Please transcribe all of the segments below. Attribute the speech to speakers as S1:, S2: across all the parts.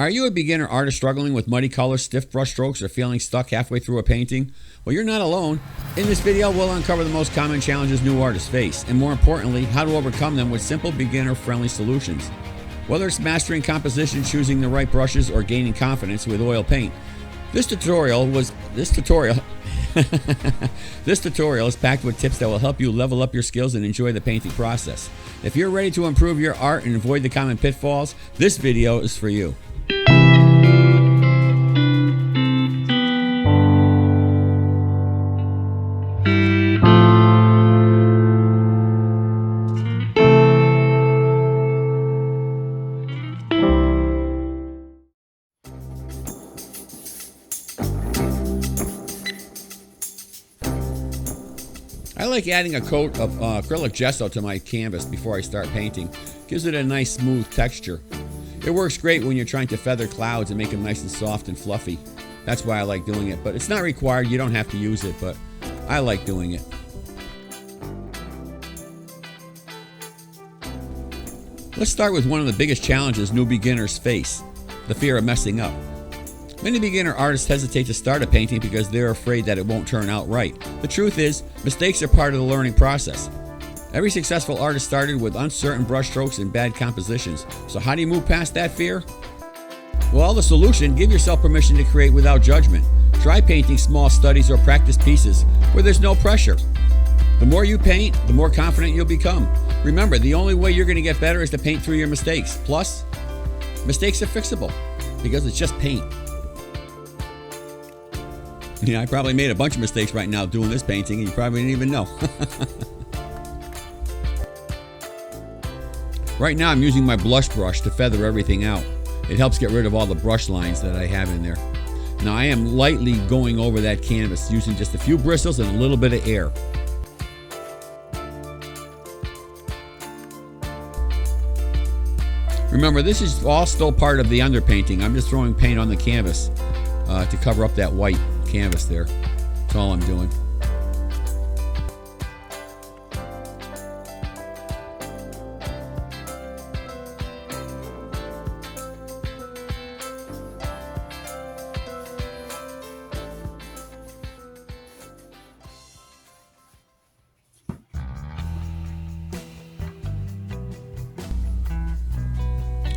S1: Are you a beginner artist struggling with muddy colors, stiff brush strokes, or feeling stuck halfway through a painting? Well, you're not alone. In this video, we'll uncover the most common challenges new artists face, and more importantly, how to overcome them with simple beginner-friendly solutions. Whether it's mastering composition, choosing the right brushes, or gaining confidence with oil paint, this tutorial is packed with tips that will help you level up your skills and enjoy the painting process. If you're ready to improve your art and avoid the common pitfalls, this video is for you. I like adding a coat of acrylic gesso to my canvas before I start painting. Gives it a nice smooth texture. It works great when you're trying to feather clouds and make them nice and soft and fluffy. That's why I like doing it, but it's not required. You don't have to use it, but I like doing it. Let's start with one of the biggest challenges new beginners face, the fear of messing up. Many beginner artists hesitate to start a painting because they're afraid that it won't turn out right. The truth is, mistakes are part of the learning process. Every successful artist started with uncertain brushstrokes and bad compositions. So how do you move past that fear? Well, the solution, give yourself permission to create without judgment. Try painting small studies or practice pieces where there's no pressure. The more you paint, the more confident you'll become. Remember, the only way you're going to get better is to paint through your mistakes. Plus, mistakes are fixable because it's just paint. Yeah, I probably made a bunch of mistakes right now doing this painting, and you probably didn't even know. Right now, I'm using my blush brush to feather everything out. It helps get rid of all the brush lines that I have in there. Now, I am lightly going over that canvas using just a few bristles and a little bit of air. Remember, this is all still part of the underpainting. I'm just throwing paint on the canvas to cover up that white canvas there. That's all I'm doing.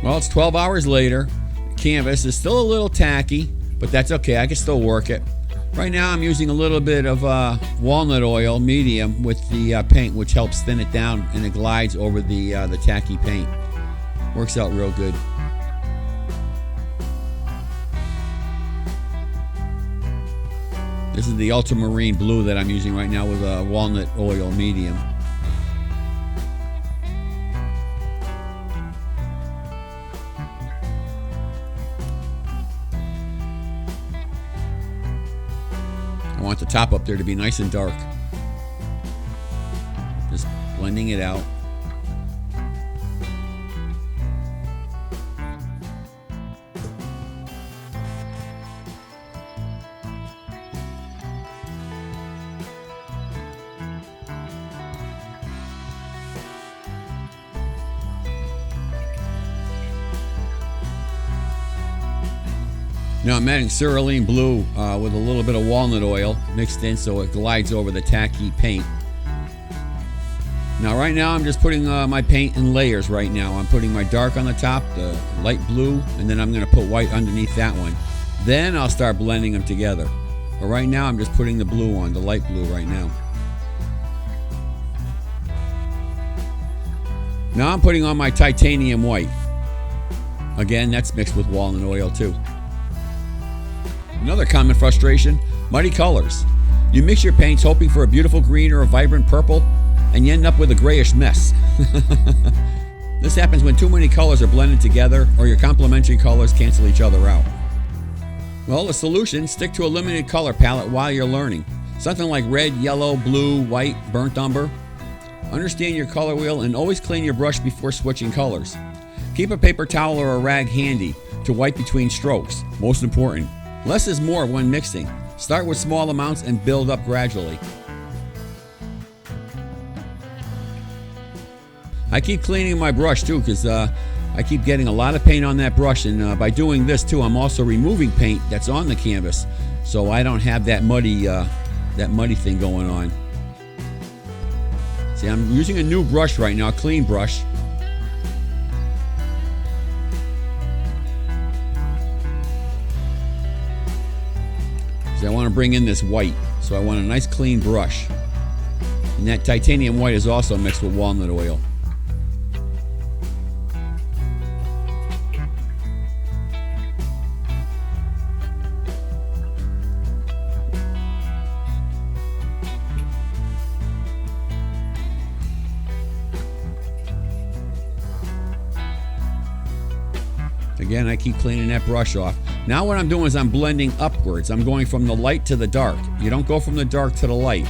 S1: Well, it's 12 hours later. The canvas is still a little tacky, but that's okay. I can still work it. Right now I'm using a little bit of walnut oil medium with the paint, which helps thin it down and it glides over the tacky paint. Works out real good. This is the ultramarine blue that I'm using right now with a walnut oil medium. I want the top up there to be nice and dark. Just blending it out. Now I'm adding cerulean blue with a little bit of walnut oil mixed in so it glides over the tacky paint. Now right now I'm just putting my paint in layers right now. I'm putting my dark on the top, the light blue, and then I'm going to put white underneath that one. Then I'll start blending them together. But right now I'm just putting the blue on, the light blue right now. Now I'm putting on my titanium white. Again, that's mixed with walnut oil too. Another common frustration, muddy colors. You mix your paints hoping for a beautiful green or a vibrant purple, and you end up with a grayish mess. This happens when too many colors are blended together or your complementary colors cancel each other out. Well, the solution, stick to a limited color palette while you're learning. Something like red, yellow, blue, white, burnt umber. Understand your color wheel and always clean your brush before switching colors. Keep a paper towel or a rag handy to wipe between strokes. Most important. Less is more when mixing. Start with small amounts and build up gradually. I keep cleaning my brush too because I keep getting a lot of paint on that brush, and by doing this too, I'm also removing paint that's on the canvas, so I don't have that muddy thing going on. See, I'm using a new brush right now, a clean brush. So I want to bring in this white, so I want a nice clean brush. And that titanium white is also mixed with walnut oil. Again, I keep cleaning that brush off. Now what I'm doing is I'm blending upwards. I'm going from the light to the dark. You don't go from the dark to the light.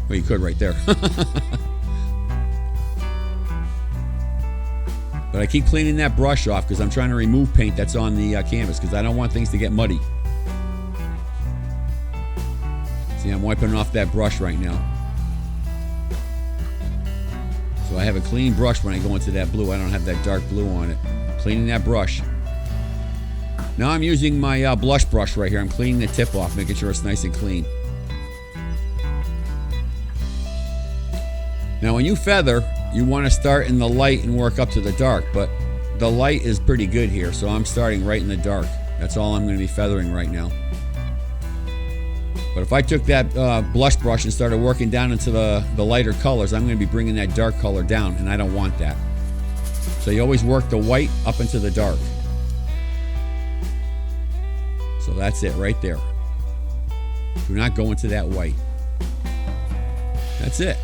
S1: Well, you could right there. But I keep cleaning that brush off because I'm trying to remove paint that's on the canvas because I don't want things to get muddy. See, I'm wiping off that brush right now. So I have a clean brush when I go into that blue. I don't have that dark blue on it. Cleaning that brush. Now I'm using my blush brush right here. I'm cleaning the tip off, making sure it's nice and clean. Now when you feather, you want to start in the light and work up to the dark, but the light is pretty good here, so I'm starting right in the dark. That's all I'm going to be feathering right now. But if I took that blush brush and started working down into the lighter colors, I'm going to be bringing that dark color down, and I don't want that. So you always work the white up into the dark. So that's it right there. Do not go into that white. That's it.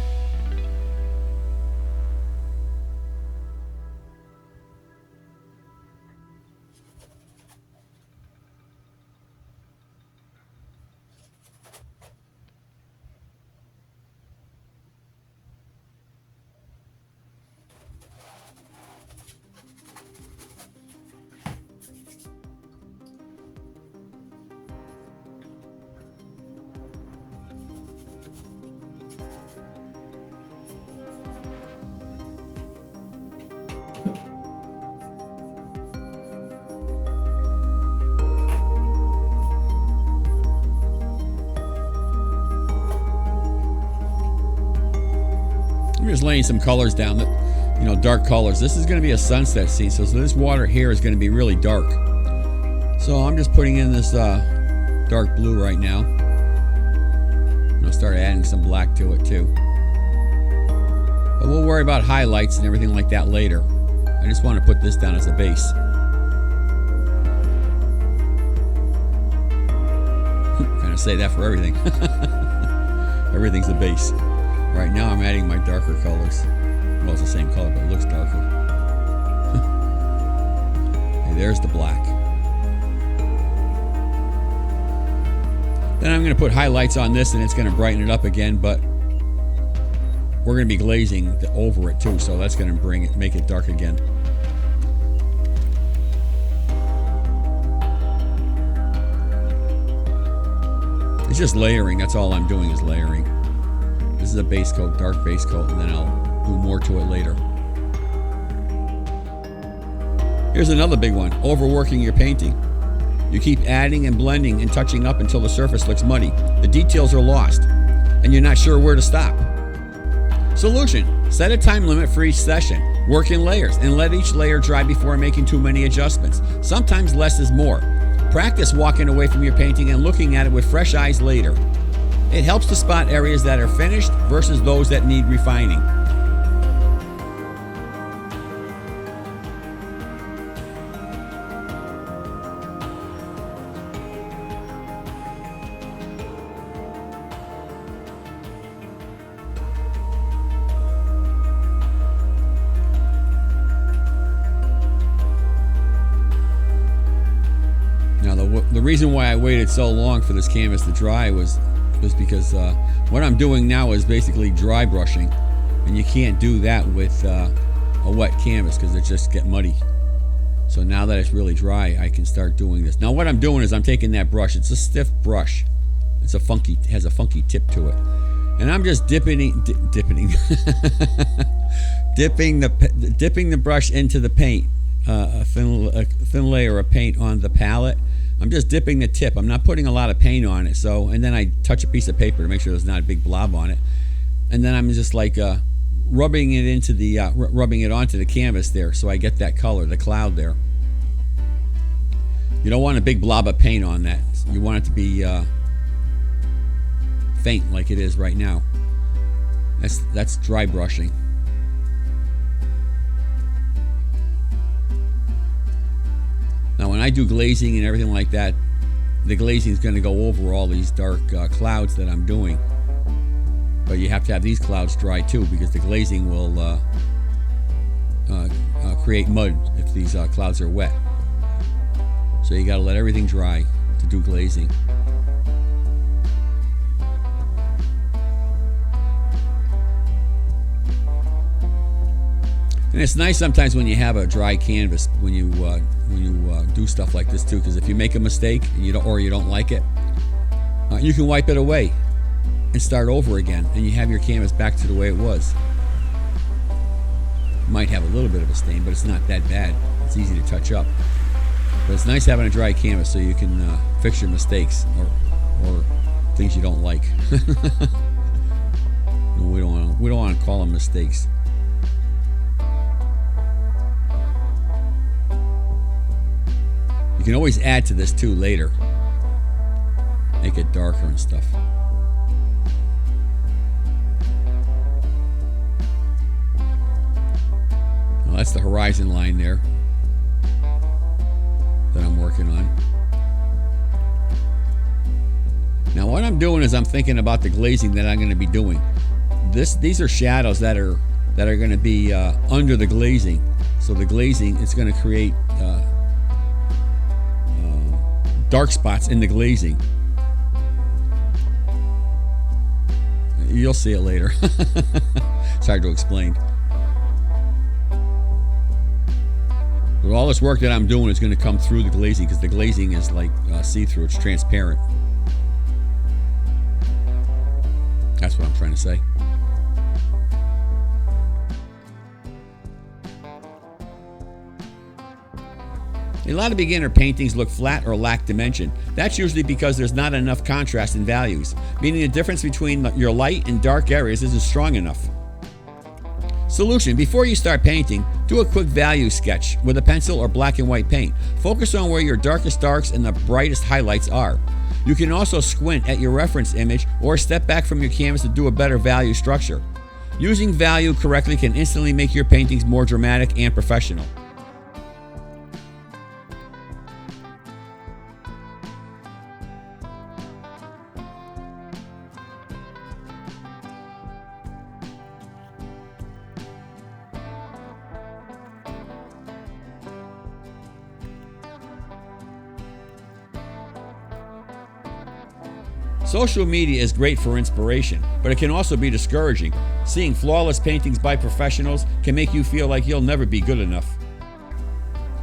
S1: I'm just laying some colors down, that, dark colors. This is going to be a sunset scene, so this water here is going to be really dark. So I'm just putting in this dark blue right now. I'll start adding some black to it too. But we'll worry about highlights and everything like that later. I just want to put this down as a base. Kind of say that for everything. Everything's the base. Right now I'm adding my darker colors. Well, it's the same color, but it looks darker. Hey, there's the black. Then I'm going to put highlights on this and it's going to brighten it up again, but we're going to be glazing over it too, so that's going to make it dark again. It's just layering. That's all I'm doing is layering. This is a base coat, dark base coat, and then I'll do more to it later. Here's another big one, overworking your painting. You keep adding and blending and touching up until the surface looks muddy. The details are lost, and you're not sure where to stop. Solution: set a time limit for each session. Work in layers, and let each layer dry before making too many adjustments. Sometimes less is more. Practice walking away from your painting and looking at it with fresh eyes later. It helps to spot areas that are finished versus those that need refining. Now, the reason why I waited so long for this canvas to dry was because what I'm doing now is basically dry brushing, and you can't do that with a wet canvas because it just get muddy. So now that it's really dry, I can start doing this. Now what I'm doing is I'm taking that brush. It's a stiff brush. It has a funky tip to it, and I'm just dipping dipping the brush into the paint, a thin layer of paint on the palette. I'm just dipping the tip. I'm not putting a lot of paint on it. So, and then I touch a piece of paper to make sure there's not a big blob on it. And then I'm just like rubbing it into the rubbing it onto the canvas there, so I get that color, the cloud there. You don't want a big blob of paint on that. You want it to be faint like it is right now. That's dry brushing. Now when I do glazing and everything like that, the glazing is going to go over all these dark clouds that I'm doing. But you have to have these clouds dry too, because the glazing will create mud if these clouds are wet. So you got to let everything dry to do glazing. And it's nice sometimes when you have a dry canvas when you do stuff like this too, because if you make a mistake and you don't like it, you can wipe it away and start over again, and you have your canvas back to the way it was. It might have a little bit of a stain, but it's not that bad. It's easy to touch up. But it's nice having a dry canvas so you can fix your mistakes or things you don't like. No, we don't want to call them mistakes. You can always add to this too later. Make it darker and stuff. Well, that's the horizon line there that I'm working on. Now what I'm doing is I'm thinking about the glazing that I'm going to be doing. These are shadows that are going to be under the glazing. So the glazing is going to create dark spots in the glazing. You'll see it later. It's hard to explain. But all this work that I'm doing is going to come through the glazing, because the glazing is like see-through. It's transparent. That's what I'm trying to say. A lot of beginner paintings look flat or lack dimension. That's usually because there's not enough contrast in values, meaning the difference between your light and dark areas isn't strong enough. Solution: before you start painting, do a quick value sketch with a pencil or black and white paint. Focus on where your darkest darks and the brightest highlights are. You can also squint at your reference image or step back from your canvas to do a better value structure. Using value correctly can instantly make your paintings more dramatic and professional. Social media is great for inspiration, but it can also be discouraging. Seeing flawless paintings by professionals can make you feel like you'll never be good enough.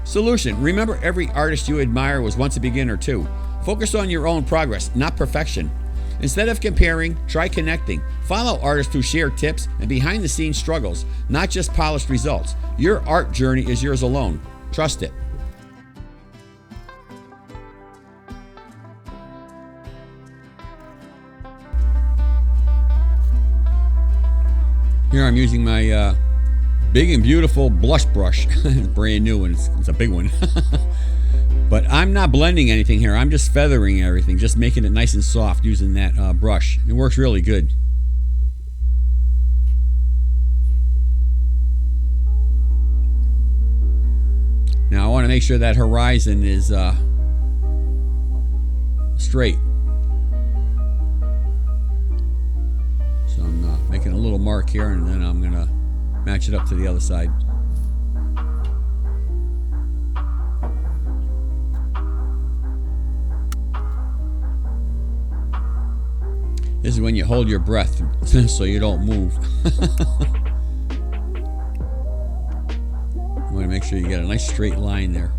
S1: Solution: remember, every artist you admire was once a beginner too. Focus on your own progress, not perfection. Instead of comparing, try connecting. Follow artists who share tips and behind-the-scenes struggles, not just polished results. Your art journey is yours alone. Trust it. Here I'm using my big and beautiful blush brush. It's brand new and it's a big one. But I'm not blending anything here. I'm just feathering everything, just making it nice and soft using that brush. It works really good. Now I want to make sure that horizon is straight. So I'm making a little mark here, and then I'm going to match it up to the other side. This is when you hold your breath so you don't move. You want to make sure you get a nice straight line there.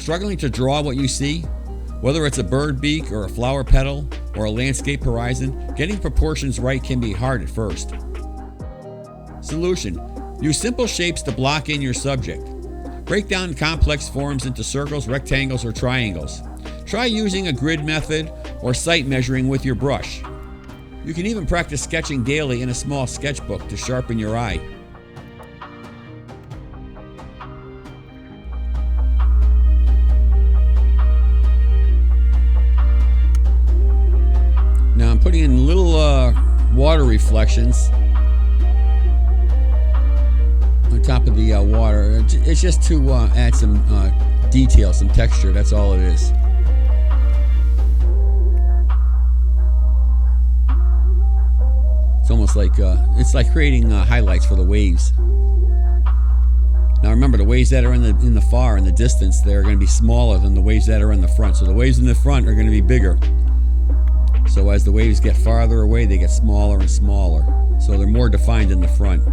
S1: Struggling to draw what you see? Whether it's a bird beak or a flower petal or a landscape horizon, getting proportions right can be hard at first. Solution: use simple shapes to block in your subject. Break down complex forms into circles, rectangles, or triangles. Try using a grid method or sight measuring with your brush. You can even practice sketching daily in a small sketchbook to sharpen your eye. Now I'm putting in little water reflections on top of the water. It's just to add some detail, some texture. That's all it is. It's almost like creating highlights for the waves. Now remember, the waves that are in the distance, they're going to be smaller than the waves that are in the front. So the waves in the front are going to be bigger. So as the waves get farther away, they get smaller and smaller. So they're more defined in the front.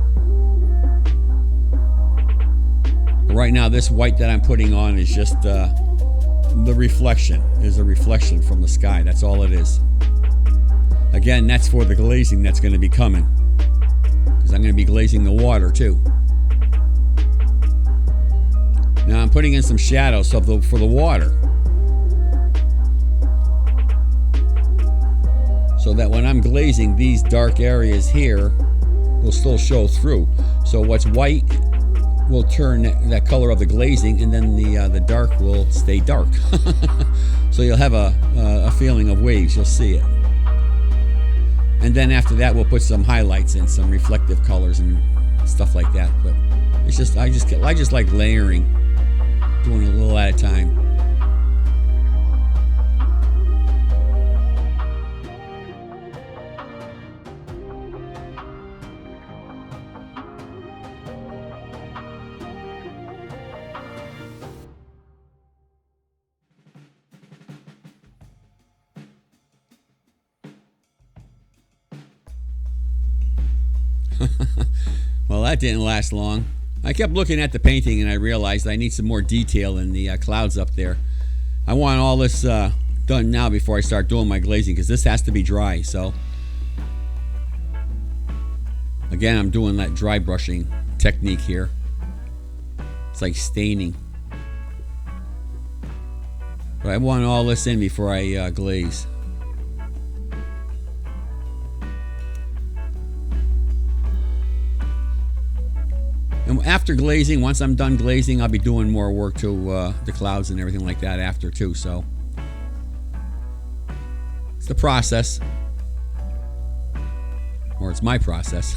S1: But right now, this white that I'm putting on is just the reflection. Is a reflection from the sky. That's all it is. Again, that's for the glazing that's going to be coming, because I'm going to be glazing the water too. Now I'm putting in some shadows for the water, so that when I'm glazing, these dark areas here will still show through. So what's white will turn that color of the glazing, and then the dark will stay dark. So you'll have a feeling of waves. You'll see it. And then after that, we'll put some highlights and some reflective colors and stuff like that. But it's just I just like layering, doing a little at a time. Well, that didn't last long. I kept looking at the painting and I realized I need some more detail in the clouds up there. I want all this done now before I start doing my glazing, because this has to be dry. So again, I'm doing that dry brushing technique here. It's like staining. But I want all this in before I glaze. And after glazing, once I'm done glazing, I'll be doing more work to the clouds and everything like that after too. So it's the process, or it's my process.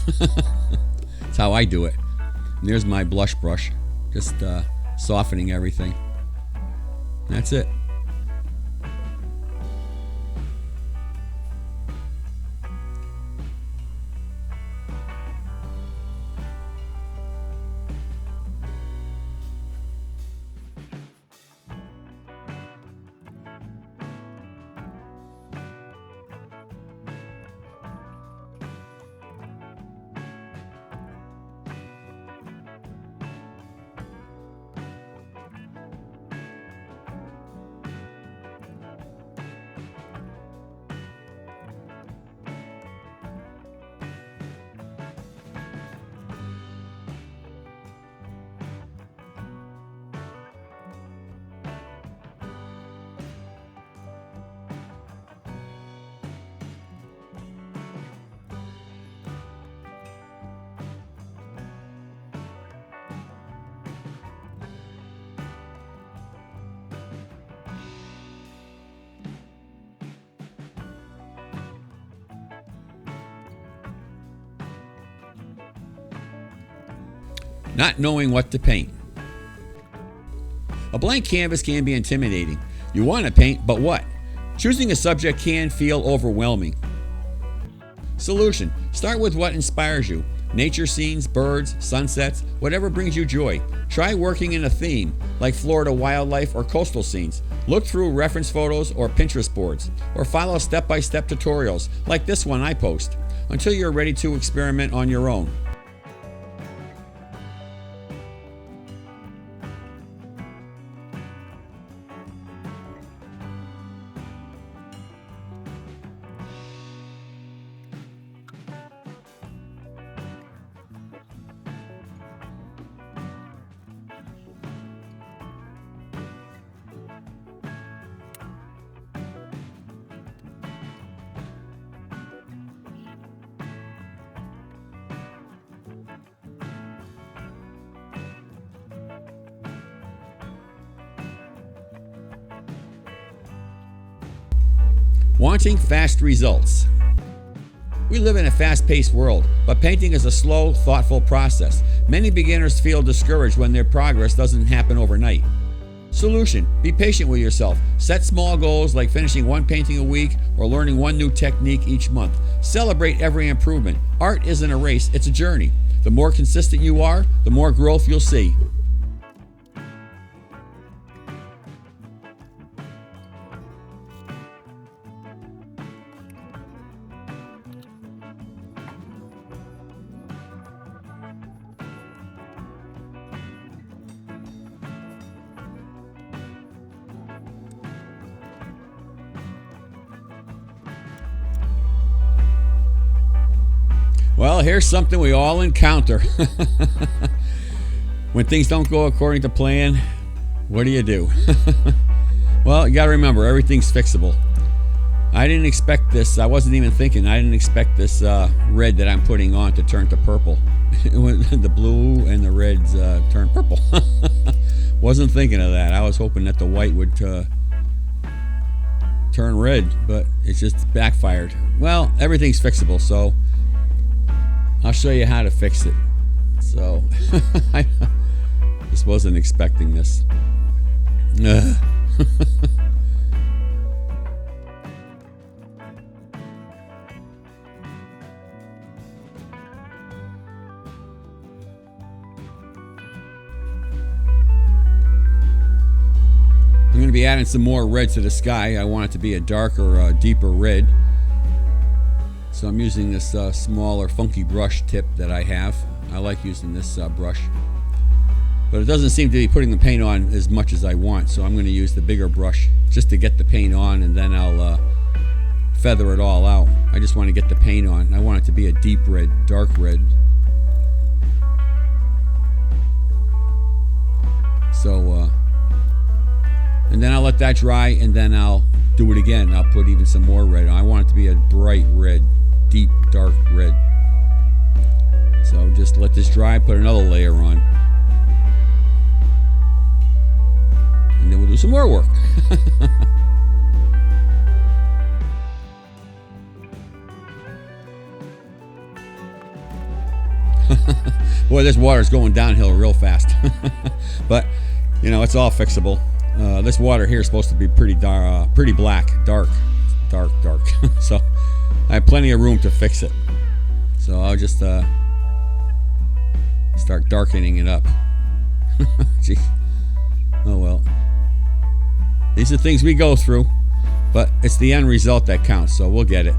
S1: It's how I do it. And there's my blush brush, just softening everything. That's it. Not knowing what to paint. A blank canvas can be intimidating. You want to paint, but what? Choosing a subject can feel overwhelming. Solution: start with what inspires you. Nature scenes, birds, sunsets, whatever brings you joy. Try working in a theme, like Florida wildlife or coastal scenes. Look through reference photos or Pinterest boards, or follow step-by-step tutorials, like this one I post, until you're ready to experiment on your own. Wanting fast results. We live in a fast-paced world, but painting is a slow, thoughtful process. Many beginners feel discouraged when their progress doesn't happen overnight. Solution: be patient with yourself. Set small goals like finishing one painting a week or learning one new technique each month. Celebrate every improvement. Art isn't a race, it's a journey. The more consistent you are, the more growth you'll see. Well, here's something we all encounter. When things don't go according to plan, what do? Well, you gotta remember, everything's fixable. I didn't expect this. I wasn't even thinking. I didn't expect this red that I'm putting on to turn to purple. The blue and the reds turn purple. Wasn't thinking of that. I was hoping that the white would turn red, but it just backfired. Well, everything's fixable, so I'll show you how to fix it. So, I just wasn't expecting this. I'm going to be adding some more red to the sky. I want it to be a darker, deeper red. So I'm using this smaller, funky brush tip that I have. I like using this brush. But it doesn't seem to be putting the paint on as much as I want, so I'm going to use the bigger brush just to get the paint on, and then I'll feather it all out. I just want to get the paint on. I want it to be a deep red, dark red. So, and then I'll let that dry, and then I'll do it again. I'll put even some more red on. I want it to be a bright red, deep, dark red. So just let this dry, put another layer on. And then we'll do some more work. Boy, this water's going downhill real fast. But, you know, it's all fixable. This water here is supposed to be pretty black, dark. So I have plenty of room to fix it. So I'll just start darkening it up. Gee. Oh well. These are things we go through, but it's the end result that counts, so we'll get it.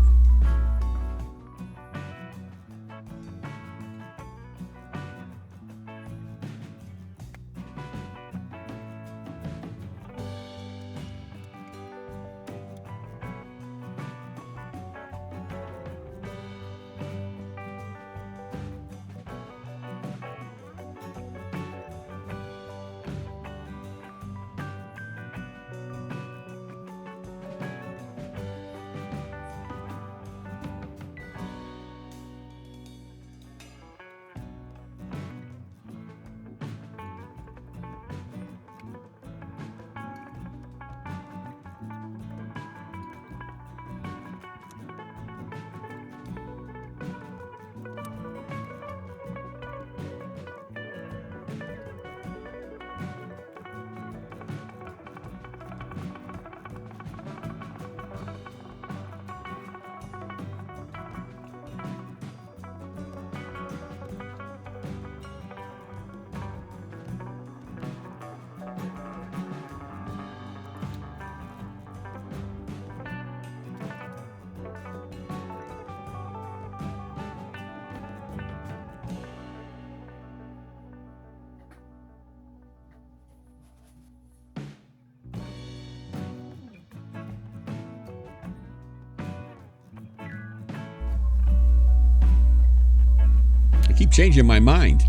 S1: Keep changing my mind.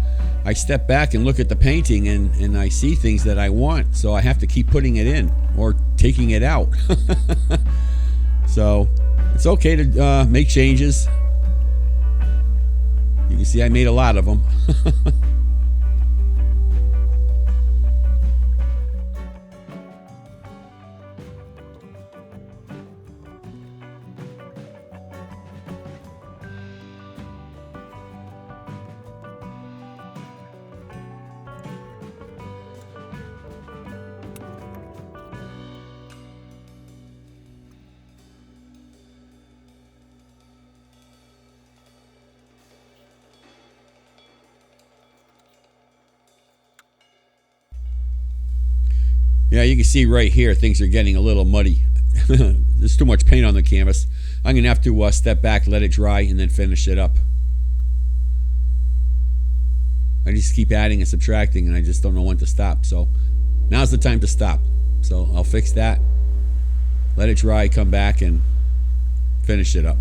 S1: I step back and look at the painting and I see things that I want, so I have to keep putting it in or taking it out. So it's okay to make changes. You can see I made a lot of them. Yeah, you can see right here things are getting a little muddy. There's too much paint on the canvas. I'm going to have to step back, let it dry, and then finish it up. I just keep adding and subtracting, and I just don't know when to stop. So now's the time to stop. So I'll fix that, let it dry, come back, and finish it up.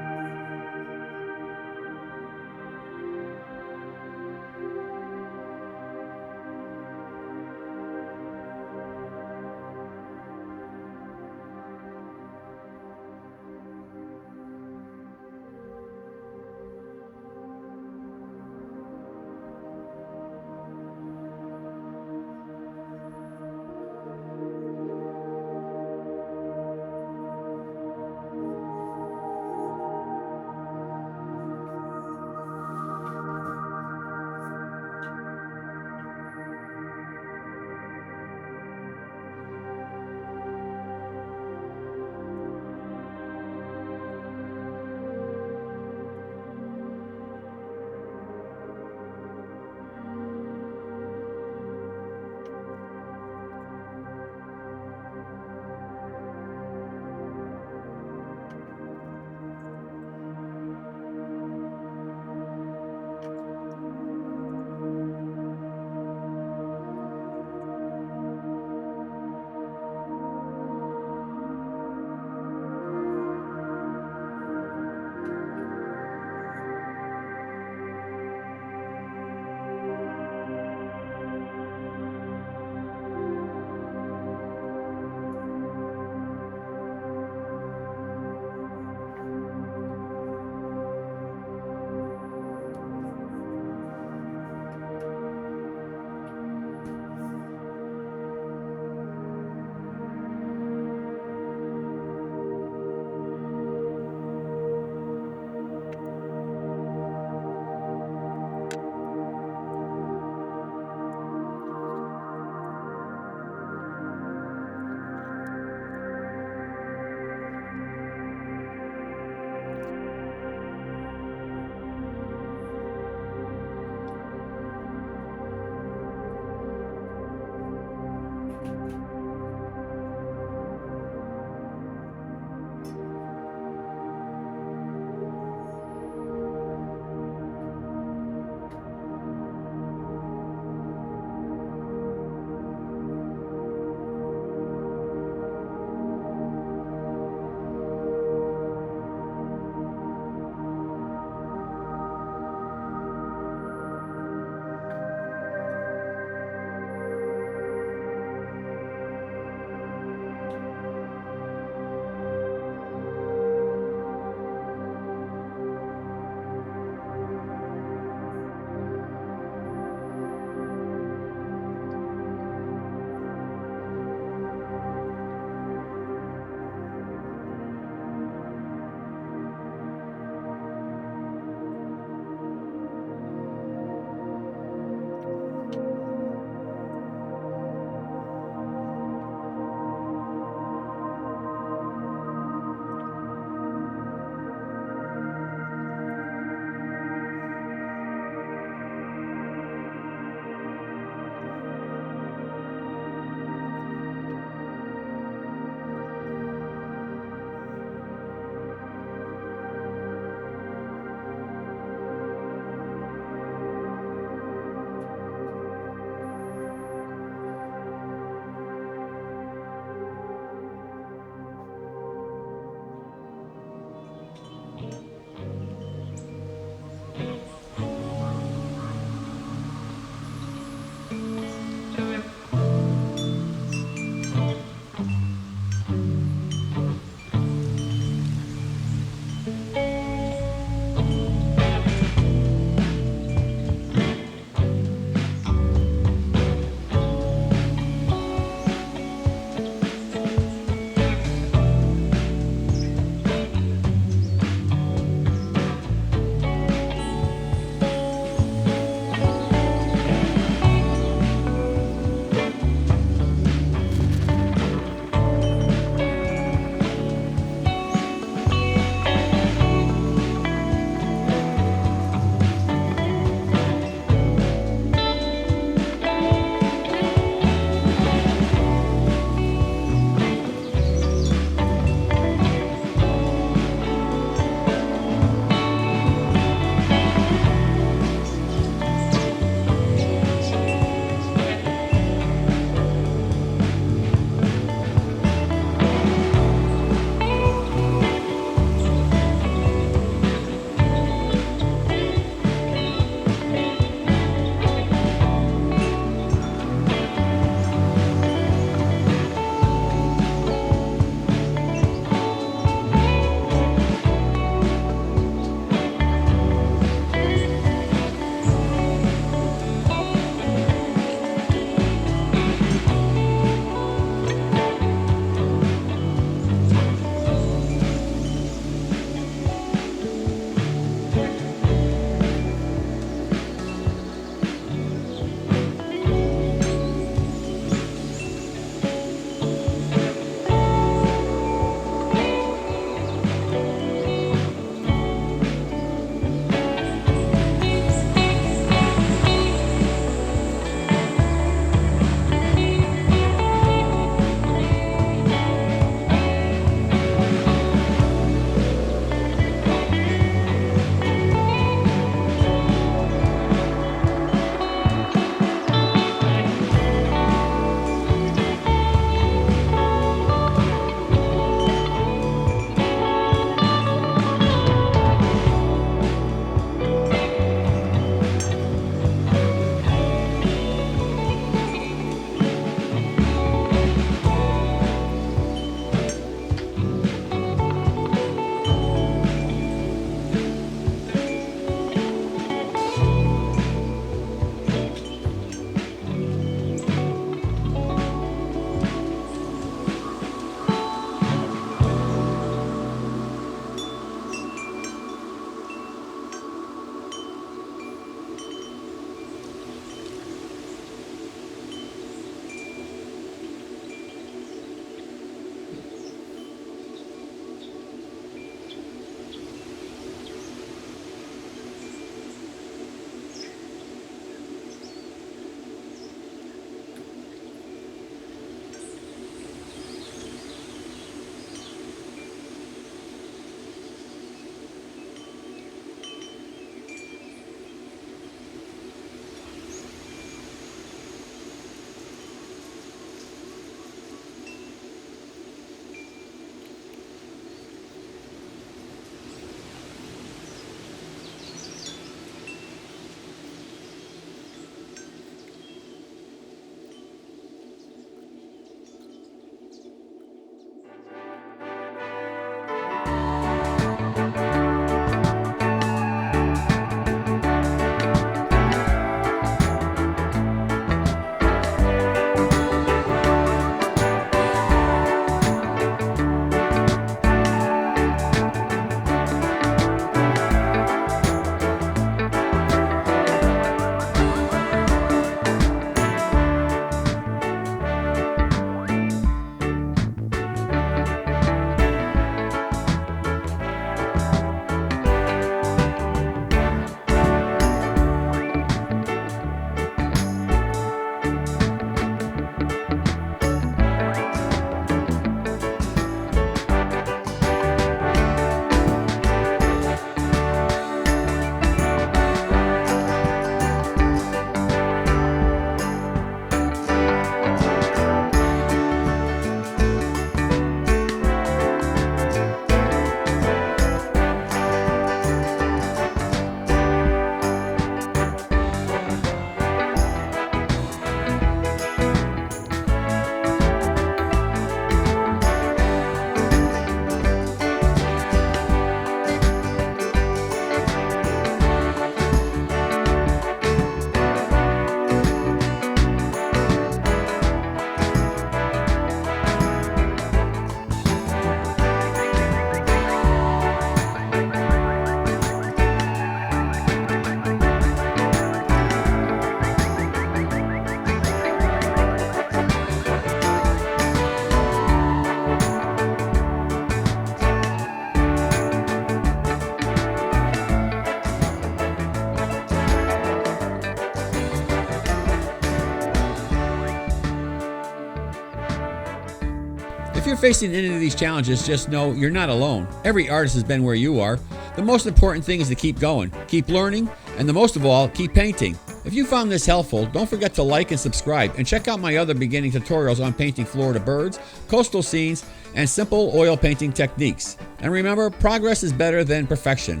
S1: you're facing any of these challenges, just know you're not alone. Every artist has been where you are. The most important thing is to keep going, keep learning, and the most of all, keep painting. If you found this helpful, don't forget to like and subscribe, and check out my other beginning tutorials on painting Florida birds, coastal scenes, and simple oil painting techniques. And remember, progress is better than perfection.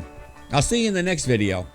S1: I'll see you in the next video.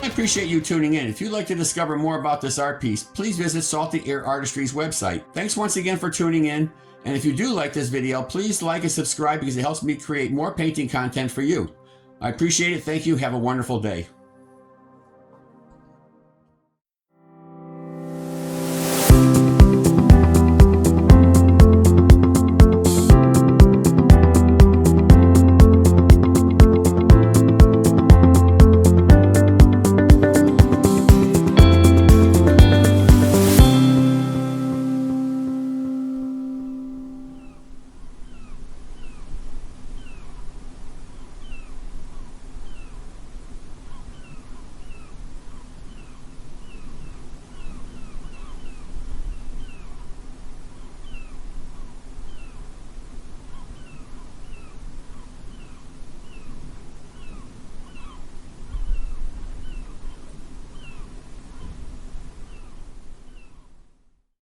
S1: I appreciate you tuning in. If you'd like to discover more about this art piece, please visit Salty Air Artistry's website. Thanks once again for tuning in. And if you do like this video, please like and subscribe because it helps me create more painting content for you. I appreciate it. Thank you. Have a wonderful day.